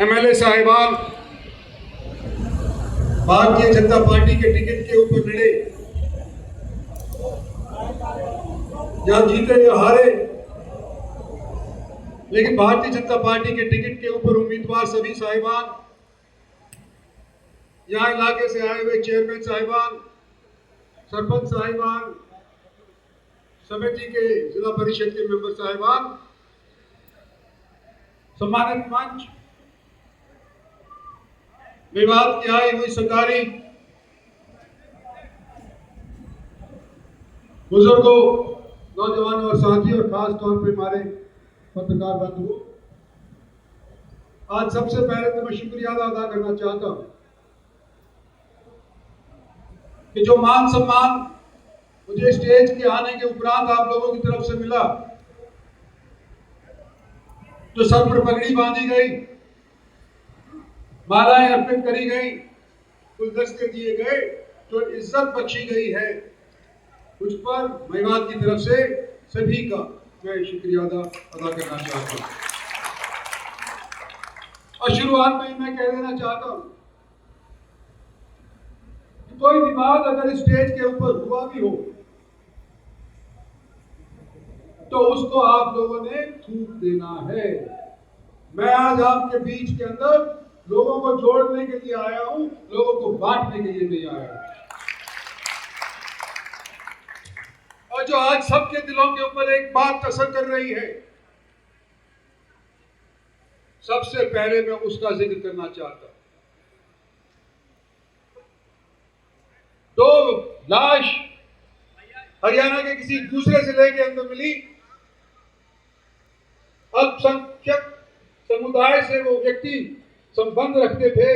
MLA साहिबान Bharatiya Janata party के ticket के ऊपर लड़े, या जीते या हारे, लेकिन भारतीय जनता पार्टी के टिकट के ऊपर उम्मीदवार सभी साहिबान, यहाँ इलाके से आए हुए चेयरमैन साहिबान, सरपंच साहिबान, समिति के जिला परिषद के मेंबर साहिबान, सम्मानित मंच, विवाद की आई हुई सरकारी बुजुर्गों, नौजवानों और साथियों, और खास तौर पे हमारे पत्रकार बंधुओं, आज सबसे पहले तो मैं शुक्रिया अदा करना चाहता हूं कि जो मान सम्मान मुझे स्टेज के आने के उपरांत आप लोगों की तरफ से मिला, जो सर पर पगड़ी बांधी गई, मालाएं अर्पित करी गई, गुलदस्ते दिए गए, जो इज्जत बख्शी गई है, उस पर मेवात की तरफ से सभी का मैं शुक्रिया अदा करना चाहता हूं। और शुरुआत में मैं कह देना चाहता हूं कि कोई विवाद अगर स्टेज के ऊपर हुआ भी हो तो उसको आप लोगों ने थूक देना है। मैं आज आपके बीच के अंदर लोगों को जोड़ने के लिए आया हूं, लोगों को बांटने के लिए नहीं आया हूं। और जो आज सबके दिलों के ऊपर एक बात असर कर रही है, सबसे पहले मैं उसका जिक्र करना चाहता हूं। दो लाश हरियाणा के किसी दूसरे जिले के अंदर मिली, अल्पसंख्यक समुदाय से वो व्यक्ति संबंध रखते थे,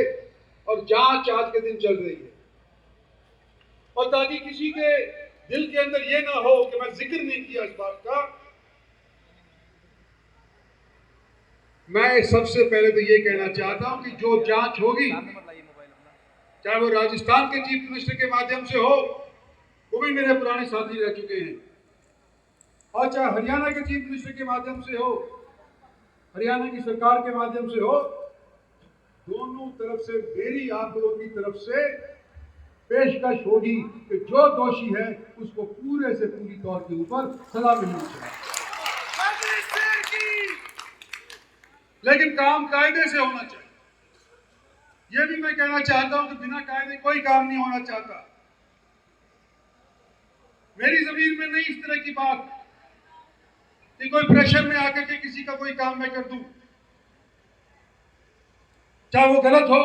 और जांच आज के दिन चल रही है। और ताकि किसी के दिल के अंदर ये ना हो कि मैं जिक्र नहीं किया इस बात का, मैं सबसे पहले तो ये कहना चाहता हूं कि जो जांच होगी, चाहे वो राजस्थान के चीफ मिनिस्टर के माध्यम से हो, वो भी मेरे पुराने साथी रह चुके हैं, और चाहे हरियाणा के चीफ मिनिस्टर के माध्यम से हो, हरियाणा की सरकार के माध्यम से हो, दोनों तरफ से मेरी आप लोगों की तरफ से पेशकश होगी कि जो दोषी है उसको पूरे से पूरी तौर के ऊपर सजा मिलनी चाहिए। लेकिन काम कायदे से होना चाहिए। यह भी मैं कहना चाहता हूं कि बिना कायदे कोई काम नहीं होना चाहता। मेरी जमीन में नहीं इस तरह की बात कि कोई प्रेशर में आकर के किसी का कोई काम मैं कर दूं, चाहे वो गलत हो,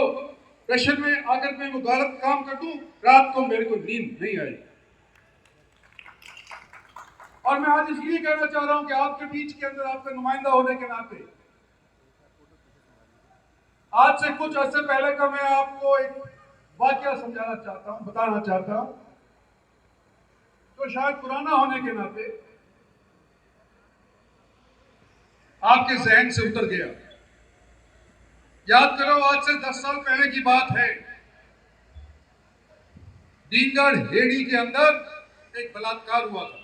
प्रेशर में आकर मैं वो गलत काम कर दूं, रात को मेरे को नींद नहीं आई। और मैं आज इसलिए कहना चाह रहा हूं कि आपके बीच के अंदर आपका नुमाइंदा होने के नाते, आज से कुछ अर्से पहले का मैं आपको एक वाकया समझाना चाहता हूं, बताना चाहता हूं, तो शायद पुराना होने के नाते आपके जहन से उतर गया। याद करो, आज से 10 साल पहले की बात है, डीनगढ़ हेड़ी के अंदर एक बलात्कार हुआ था।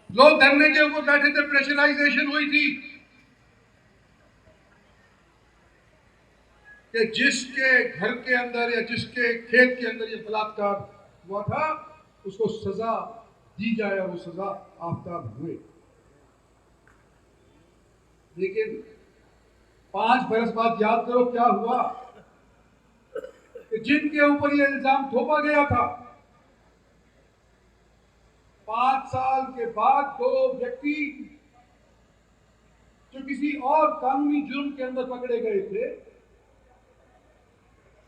लोग धरने के ऊपर बैठे थे, प्रेशराइजेशन हुई थी कि जिसके घर के अंदर या जिसके खेत के अंदर ये बलात्कार हुआ था उसको सजा दी जाए, और वो सजा आफ्ताब हुए। लेकिन 5 बरस बाद याद करो क्या हुआ कि जिनके ऊपर ये इल्जाम थोपा गया था, 5 साल के बाद 2 व्यक्ति जो किसी और कानूनी जुर्म के अंदर पकड़े गए थे,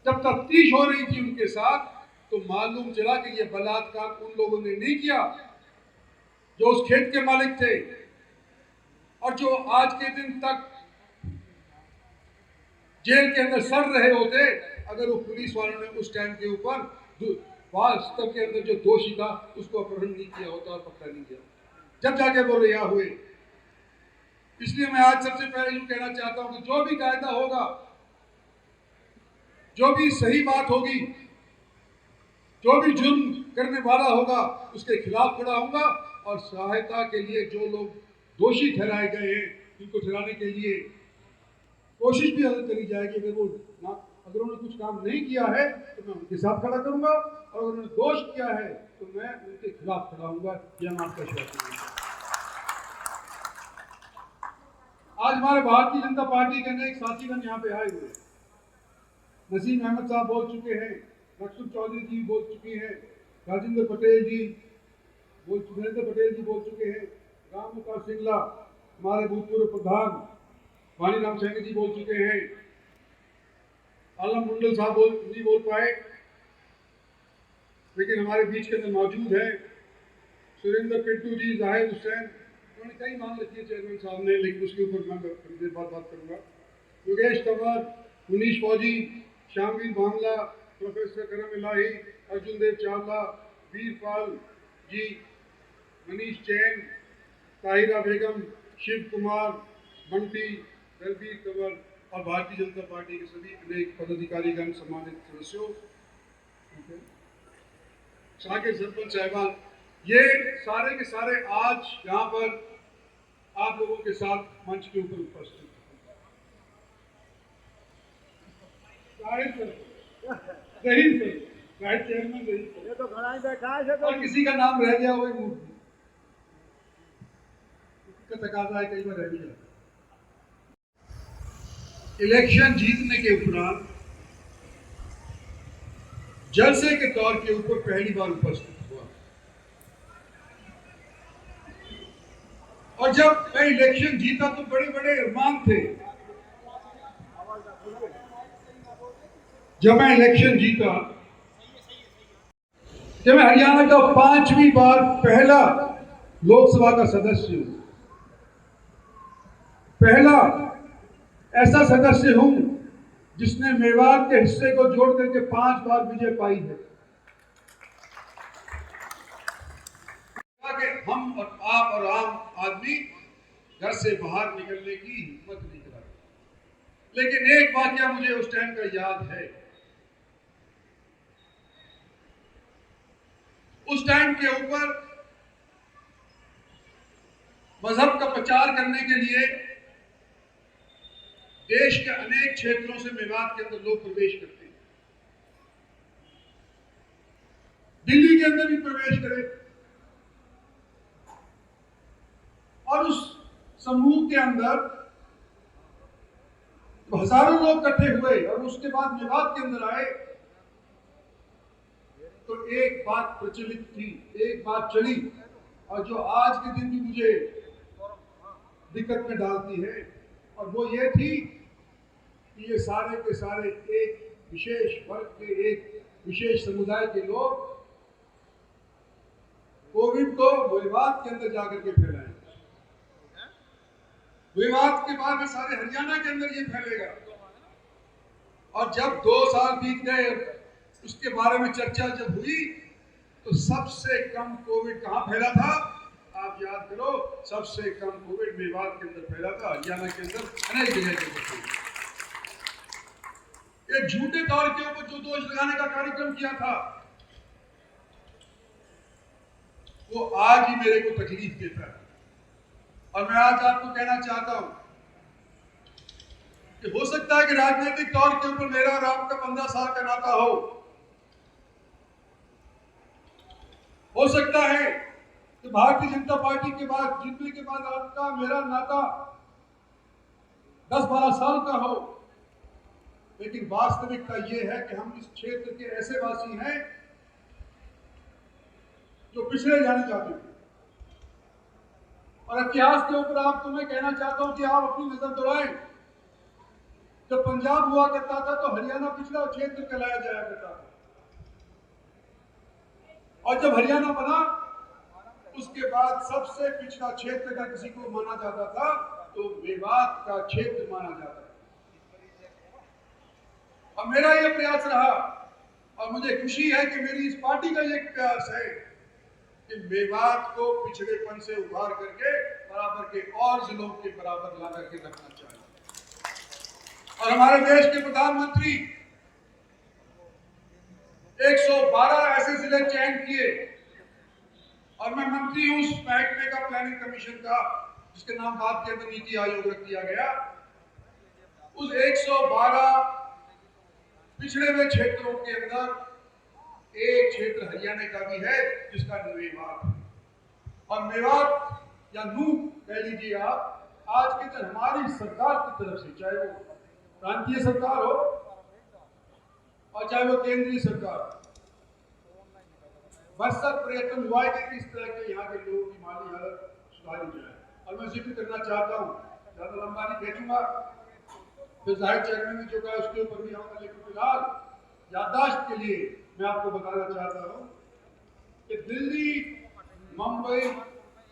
जब तफ्तीश हो रही थी उनके साथ, तो मालूम चला कि ये बलात्कार उन लोगों ने नहीं किया जो उस खेत के मालिक थे, और जो आज के दिन तक जेल के अंदर सड़ रहे होते अगर वो पुलिस वालों ने उस टाइम के ऊपर वास्तव के अंदर जो दोषी था उसको अपहरण नहीं किया होता और पकड़ा नहीं गया, जब जाके वो रिहा हुए। इसलिए मैं आज सबसे पहले यूं कहना चाहता हूं कि जो भी कायदा होगा, जो भी सही बात होगी, जो भी जुर्म करने वाला होगा, उसके खिलाफ खड़ा होगा, और सहायता के लिए जो लोग दोषी ठहराए गए हैं इनको ठहराने के लिए कोशिश भी करी जाएगी। अगर उन्होंने कुछ काम नहीं किया है तो मैं उनके साथ खड़ा करूंगा, और अगर उन्होंने दोष किया है तो मैं उनके खिलाफ खड़ा होऊंगा। यह मैं आपका श्वास दूंगा। आज हमारे भारतीय जनता पार्टी के अनेक साथीगण यहाँ पे आए हुए हैं। नसीम अहमद साहब बोल चुके हैं, रक्षुम चौधरी जी बोल चुके हैं, राजेंद्र पटेल जी बोल चुके हैं, राम मुकार सिंगला हमारे भूतपूर्व प्रधान वाणीराम सैनी जी बोल चुके हैं, आलम मंडल साहब नहीं बोल पाए, लेकिन हमारे बीच के अंदर मौजूद है सुरेंद्र पिंटू जी, जाहिद हुसैन, उन्होंने कई मांग रखी है चेयरमैन साहब ने, लेकिन उसके ऊपर मैं थोड़ी देर बाद बात करूंगा। योगेश तंवर, मुनीश फौजी, श्यामवीर बांगला, प्रोफेसर करम इलाही, अर्जुन देव चावला, वीरपाल जी, मनीष जैन, ताहिरा बेगम, शिव कुमार, बंटी, दलबीर कंवर और भारतीय जनता पार्टी के सभी अनेक पदाधिकारीगण, सम्मानित सदस्यों, साके सरपंच साहिबान, ये सारे के सारे आज यहाँ पर आप लोगों के साथ मंच के ऊपर उपस्थित चेयरमैन रही तो खड़ा ही बैठा है, और किसी का नाम रह गया वही मूर्ति का तकाजा है, कई बार रह भी जाता। इलेक्शन जीतने के उपरांत जलसे के तौर के ऊपर पहली बार उपस्थित हुआ, और जब मैं इलेक्शन जीता तो बड़े बड़े अरमान थे। जब मैं इलेक्शन जीता, जब मैं हरियाणा का 5वीं बार पहला लोकसभा का सदस्य हूं, पहला ऐसा सदस्य हूं जिसने मेवात के हिस्से को जोड़ करके 5 बार विजय पाई है। हम और आप और आम आदमी घर से बाहर निकलने की हिम्मत नहीं करा, लेकिन एक वाकया मुझे उस टाइम का याद है। उस टाइम के ऊपर मजहब का प्रचार करने के लिए देश के अनेक क्षेत्रों से मेवात के अंदर लोग प्रवेश करते हैं, दिल्ली के अंदर भी प्रवेश करे, और उस समूह के अंदर हजारों लोग इकट्ठे हुए और उसके बाद मेवात के अंदर आए, तो एक बात प्रचलित थी, एक बात चली, और जो आज के दिन भी मुझे दिक्कत में डालती है, और वो ये थी कि ये सारे के सारे एक विशेष वर्ग के, एक विशेष समुदाय के लोग कोविड को मेवात के अंदर जाकर के फैलाएं। मेवात के बाद में सारे हरियाणा के अंदर ये फैलेगा, और जब 2 साल बीत गए, उसके बारे में चर्चा जब हुई, तो सबसे कम कोविड कहां फैला था? आप याद करो, सबसे कम कोविड मेवात के अंदर फैला था, हरियाणा के अंदर अनेक जगह के ऊपर। एक झूठे तौर के ऊपर जो दोष लगाने का कार्यक्रम किया था, वो आज ही मेरे को तकलीफ देता है। और मैं आज आपको कहना चाहता हूं कि हो सकता है कि राजनीतिक तौर के ऊपर मेरा और आपका 15 साल का नाता हो सकता है कि भारतीय जनता पार्टी के बाद जीतने के बाद आपका मेरा नाता 10-12 साल का हो, लेकिन वास्तविकता यह है कि हम इस क्षेत्र के ऐसे वासी हैं जो पिछड़े जाने चाहते थे। और इतिहास के ऊपर आपको मैं कहना चाहता हूं कि आप अपनी नजर दौड़ाएं। जब पंजाब हुआ करता था तो हरियाणा पिछड़ा क्षेत्र कहलाया जाया करता था, और जब हरियाणा बना उसके बाद सबसे पिछड़ा क्षेत्र का किसी को माना जाता था तो मेवात का क्षेत्र माना जाता था। और मेरा यह प्रयास रहा, और मुझे खुशी है कि मेरी इस पार्टी का यह प्रयास है कि मेवात को पिछड़ेपन से उभार करके बराबर के और जिलों के बराबर ला करके रखना चाहिए। और हमारे देश के प्रधानमंत्री 112 ऐसे जिले चयन किए, और मैं मंत्री हूं उस महकमे का, प्लानिंग कमीशन का, जिसके नाम बाद के अंदर नीति आयोग रख दिया गया, उस 112 पिछड़े हुए क्षेत्रों के अंदर एक क्षेत्र हरियाणा का भी है जिसका मेवात है। और मेवात या नूह कह लीजिए आप, आज के दिन हमारी सरकार की तरफ से, चाहे वो प्रांतीय सरकार हो और चाहे वो केंद्रीय सरकार, भरसक प्रयत्न हुआ है कि इस तरह के यहाँ के लोगों की माली हालत सुधारी जाए। और मैं जिक्र करना चाहता हूँ, ज्यादा लंबा नहीं भेजूंगा, फिर जाहिर चेयरमैन ने जो कहा उसके ऊपर भी आऊंगा, लेकिन फिलहाल याददाश्त के लिए मैं आपको बताना चाहता हूँ कि दिल्ली मुंबई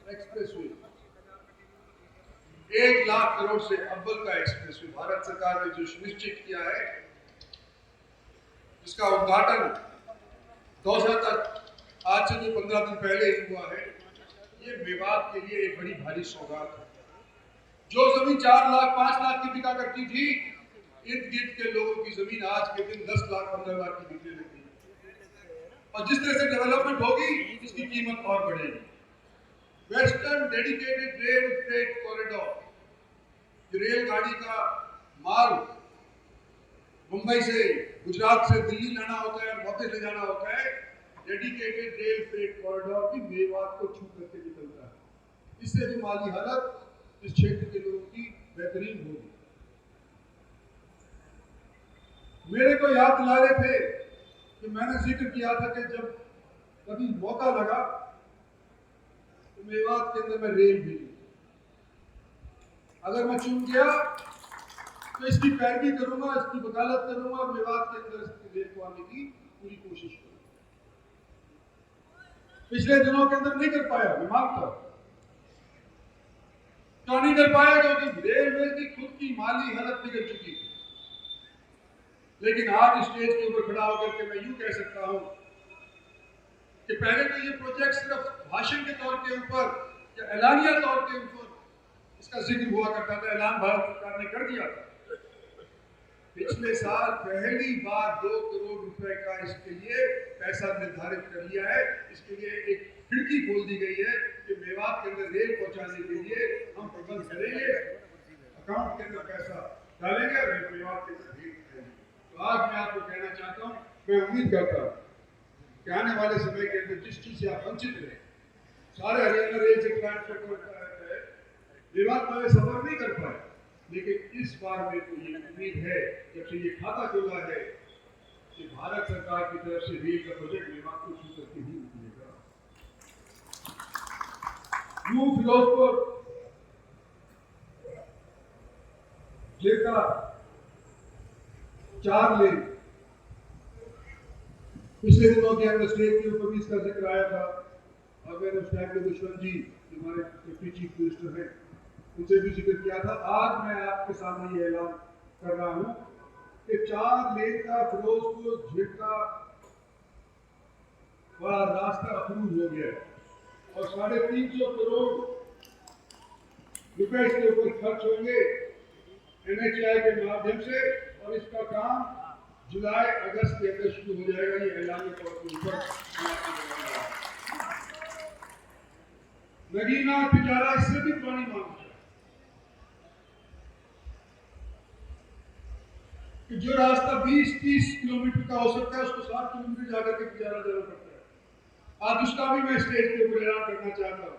एक्सप्रेसवे 1 लाख करोड़ से अव्वल का एक्सप्रेसवे भारत सरकार ने जो सुनिश्चित किया है, जिसका उद्घाटन 2000 तक आज से जो 15 दिन पहले ही हुआ है, ये मेवात के लिए एक बड़ी भारी सौगात है। जो जमीन 4 लाख 5 लाख की बिका करती थी, इर्द गिर्द के लोगों की जमीन आज के दिन 10 लाख 15 लाख की बिकने लगी। और जिस तरह से डेवलपमेंट होगी, इसकी कीमत और बढ़ेगी। Western dedicated rail freight corridor, रेलगाड़ी का माल मुंबई से गुजरात से दिल्ली लाना होता है और वापस ले जाना होता है, डेडिकेटेड रेल फ्रेट कॉरिडोर भी मेवात को छू करके निकलता है। इससे भी माली हालत इस क्षेत्र के लोगों की बेहतरीन होगी। मेरे को याद दिला रहे थे कि मैंने जिक्र किया था कि जब कभी मौका लगा तो मेवात के अंदर मैं रेल भी, अगर मैं चुन गया तो इसकी पैरवी करूंगा, इसकी वकालत करूंगा और मेवात के अंदर इसकी रेल को आने की पूरी कोशिश करूंगा। पिछले दिनों के अंदर नहीं कर पाया, मैं मानता हूं। क्यों नहीं कर पाया? क्योंकि रेलवे की खुद की माली हालत बिगड़ चुकी थी। लेकिन आज स्टेज के ऊपर खड़ा होकर के मैं यूं कह सकता हूं कि पहले तो ये प्रोजेक्ट सिर्फ भाषण के तौर के ऊपर या ऐलानिया तौर के ऊपर इसका जिक्र हुआ करता था, ऐलान भारत सरकार ने कर दिया था। पिछले साल पहली बार 2 करोड़ रुपए का इसके लिए पैसा निर्धारित कर लिया है। इसके लिए एक खिड़की खोल दी गई है कि मेवात के अंदर रेल पहुंचाने के लिए हम प्रबंध करेंगे, अकाउंट के अंदर पैसा डालेंगे और मेवात के अंदर रेल करेंगे। तो आज मैं आपको कहना चाहता हूँ, मैं उम्मीद करता हूँ कि आने वाले समय के अंदर जिस चीज से आप वंचित रहे, सारे हरियाणा रेल से मेवात में सफर नहीं कर पाए, लेकिन इस बार मेरे को ये उम्मीद है, जब से ये खाता खुला है, कि भारत सरकार की तरफ से रेल का प्रोजेक्ट मेवात को छू करके ही निकलेगा। न्यू फिरोजपुर जेका 4 लेन, पिछले दिनों के अंदर स्टेज के ऊपर भी इसका जिक्र आया था और मैंने उस टाइम के दुश्मन जी हमारे डिप्टी चीफ मिनिस्टर हैं, उनसे भी जिक्र किया था। आज मैं आपके सामने ये ऐलान कर रहा हूं कि 4 लेन का फिरोजपुर झिड़का वाला रास्ता अप्रूव हो गया और 350 करोड़ रुपए इसके ऊपर खर्च होंगे NHAI के माध्यम से, और इसका काम जुलाई अगस्त के अंदर शुरू हो जाएगा। ये ऐलान के तौर के ऊपर नगीना पिटारा इससे भी पुरानी मांग है कि जो रास्ता 20-30 किलोमीटर का हो सकता है, उसको 60 किलोमीटर जाकर के पिटारा जाना पड़ता है। आज उसका भी मैं स्टेज के ऊपर ऐलान करना चाहता हूँ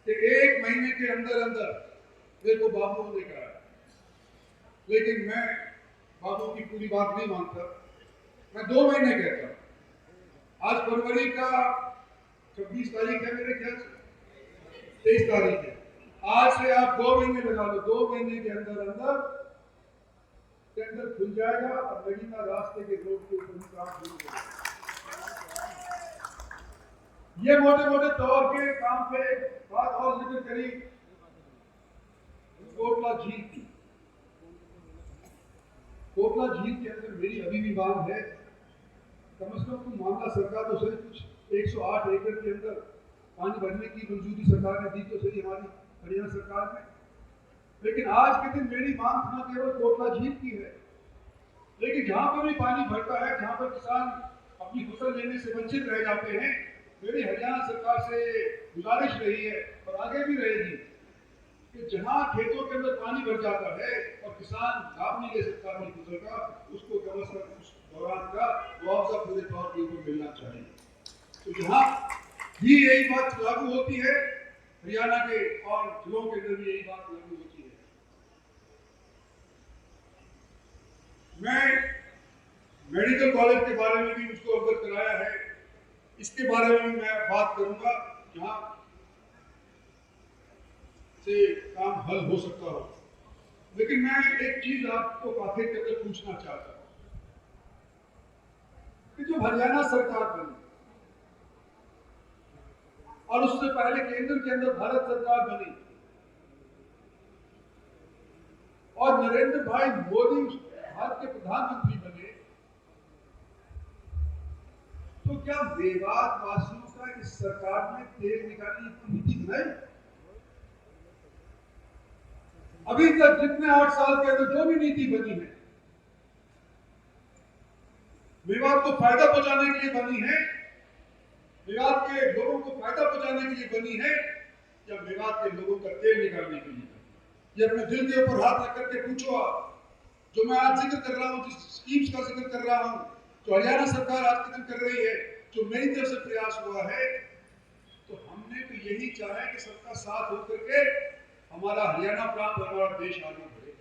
कि 1 महीने के अंदर अंदर मेरे को बाबू ने कहा, लेकिन मैं बाबू की पूरी बात नहीं मानता, मैं 2 महीने कहता हूँ। आज फरवरी का 26 तारीख है, मेरे ख्याल से 23 तारीख है। आज से आप 2 महीने लगा लो, 2 महीने के अंदर अंदर टेंडर खुल जाएगा और नगीना रास्ते के रोड के ऊपर काम शुरू हो जाएगा। ये मोटे मोटे तौर के काम पे एक बात और जिक्र करी, कोटला झील की। कोटला झील के अंदर मेरी अभी भी मांग है, कम से कम मामला सरकार तो सही, कुछ 108 एकड़ के अंदर पानी भरने की मंजूरी सरकार ने दी तो सही हमारी हरियाणा सरकार ने, लेकिन आज के दिन मेरी मांग न केवल कोटला झील की है, लेकिन जहां पर भी पानी भरता है, जहां पर किसान अपनी फसल लेने से वंचित रह जाते हैं, मेरी हरियाणा सरकार से गुजारिश रही है और आगे भी रहेगी कि जहां खेतों के अंदर पानी भर जाता है और किसान लाभ नहीं ले सकता अपनी फसल का, उसको कम से कम उस दौरान का मुआवजा पूरे तौर के ऊपर मिलना चाहिए। तो यहाँ भी यही बात लागू होती है, हरियाणा के और जिलों के अंदर भी यही बात लागू होती है। मैं मेडिकल कॉलेज के बारे में भी मुझको अवगत कराया है, इसके बारे में मैं बात करूंगा जहां से काम हल हो सकता हो। लेकिन मैं एक चीज आपको बातें करके पूछना चाहता हूं कि जब हरियाणा सरकार बनी और उससे पहले केंद्र के अंदर भारत सरकार बनी और नरेंद्र भाई मोदी भारत के प्रधानमंत्री बने, तो क्या मेवात वासियों का इस सरकार में तेल निकालने की नीति बनाई? अभी तक जितने 8 साल के अंदर जो भी नीति बनी है, मेवात को फायदा पहुंचाने के लिए बनी है, मेवात के लोगों को फायदा पहुंचाने के लिए बनी है, या मेवात के लोगों का तेल निकालने के लिए? ये अपने दिल के ऊपर हाथ रख करके पूछो आप। जो मैं आज जिक्र कर रहा हूं, जिस स्कीम्स का जिक्र कर रहा हूं, जो हरियाणा सरकार आज के दिन कर रही है, जो मेरी तरफ से प्रयास हुआ है, तो हमने तो यही चाहा है कि सबका साथ होकर के हमारा हरियाणा प्रांत, हमारा देश आगे बढ़े।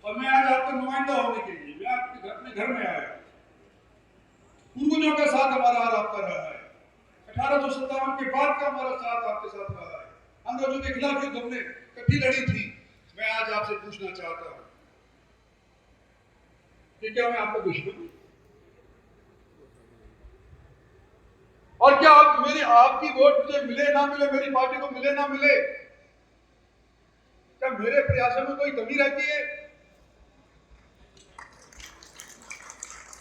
और मैं आज आपका नुमाइंदा होने के लिए मैं आपके घर में आया। पूर्वजों का साथ हमारा और आपका रहा है, 1857 के बाद का हमारा साथ आपके साथ रहा है। अंग्रेजों के खिलाफ युद्ध हमने कभी लड़ी थी। मैं आज आपसे पूछना चाहता हूं कि क्या मैं आपका दुश्मन हूं? और क्या आपकी वोट मुझे मिले ना मिले, मेरी पार्टी को मिले ना मिले, क्या मेरे प्रयासों में कोई कमी रहती है?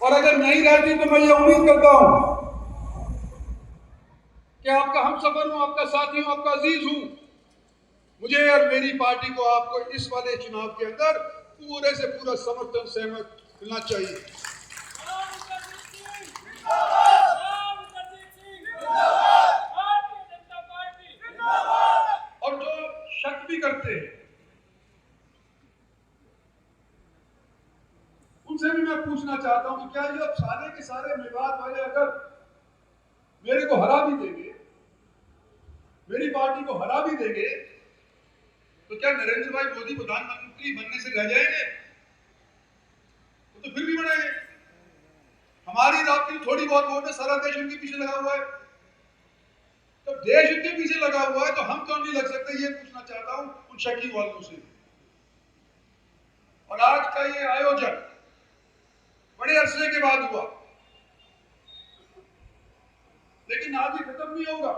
और अगर नहीं रहती तो मैं ये उम्मीद करता हूं कि आपका हमसफर हूं, आपका साथी हूं, आपका अजीज हूं। मुझे और मेरी पार्टी को आपको इस वाले चुनाव के अंदर पूरे से पूरा समर्थन सहमत मिलना चाहिए। और जो शक भी करते हैं उनसे भी मैं पूछना चाहता हूं कि क्या ये अब सारे के सारे मेवात वाले अगर मेरे को हरा भी देंगे, मेरी पार्टी को हरा भी देंगे, तो क्या नरेंद्र भाई मोदी प्रधानमंत्री बनने से रह जाएंगे? तो फिर भी बढ़ेंगे। हमारी रात की थोड़ी बहुत वोट है, सारा देश उनके पीछे लगा हुआ है। तो देश उनके पीछे लगा हुआ है तो हम क्यों नहीं लग सकते? ये पूछना चाहता हूं उन शकी वालों से। और आज का ये आयोजन बड़े अरसे के बाद हुआ, लेकिन आज ये खत्म नहीं होगा।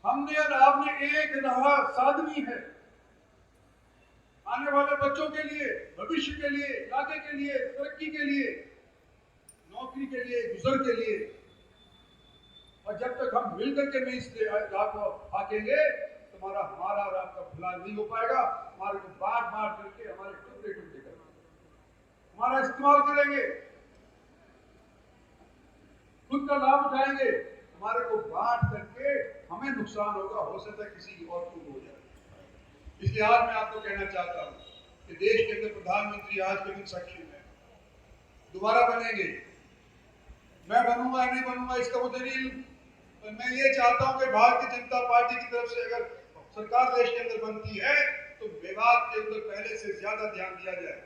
हमने और आपने एक राह साधनी है आने वाले बच्चों के लिए, भविष्य के लिए, इलाके के लिए, तरक्की के लिए, नौकरी के लिए, गुजर के लिए। और जब तक हम मिलकर के नहीं इस राह को हाकेंगे तो हमारा और आपका भला नहीं हो पाएगा। हमारे को बांट करके, हमारे टुकड़े टुकड़े करके हमारा इस्तेमाल करेंगे, खुद का लाभ उठाएंगे, हमारे को बांट करके हमें नुकसान होगा, हो सकता है किसी और को हो जाए। इसलिए आज मैं आपको कहना चाहता हूं कि देश के अंदर प्रधानमंत्री आज के दिन सक्षम है, दोबारा बनेंगे। मैं बनूंगा नहीं बनूंगा इसका मुझे नहीं, तो मैं ये चाहता हूं कि भारतीय जनता पार्टी की तरफ से अगर सरकार देश के अंदर बनती है तो मेवात के अंदर पहले से ज्यादा ध्यान दिया जाए,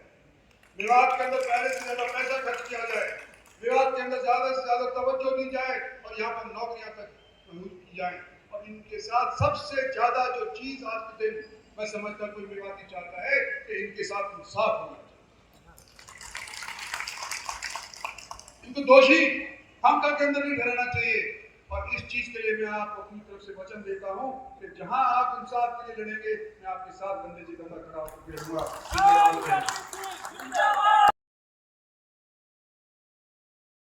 मेवात के अंदर पहले से ज्यादा पैसा खर्च किया जाए, मेवात के अंदर ज्यादा से ज्यादा तवज्जो दी जाए और यहाँ पर नौकरियां तक पहुंच की जाए। और इनके साथ सबसे ज्यादा जो चीज आज के दिन मैं समझता कोई मेवाती चाहता है कि इनके साथ इंसाफ होना चाहिए, इनको दोषी हम के अंदर नहीं ठहराना चाहिए। और इस चीज के लिए मैं आपको अपनी तरफ से वचन देता हूं कि जहां आप इंसाफ के लिए लड़ेंगे, मैं आपके साथ कंधे से कंधा खड़ा होकर रहूंगा।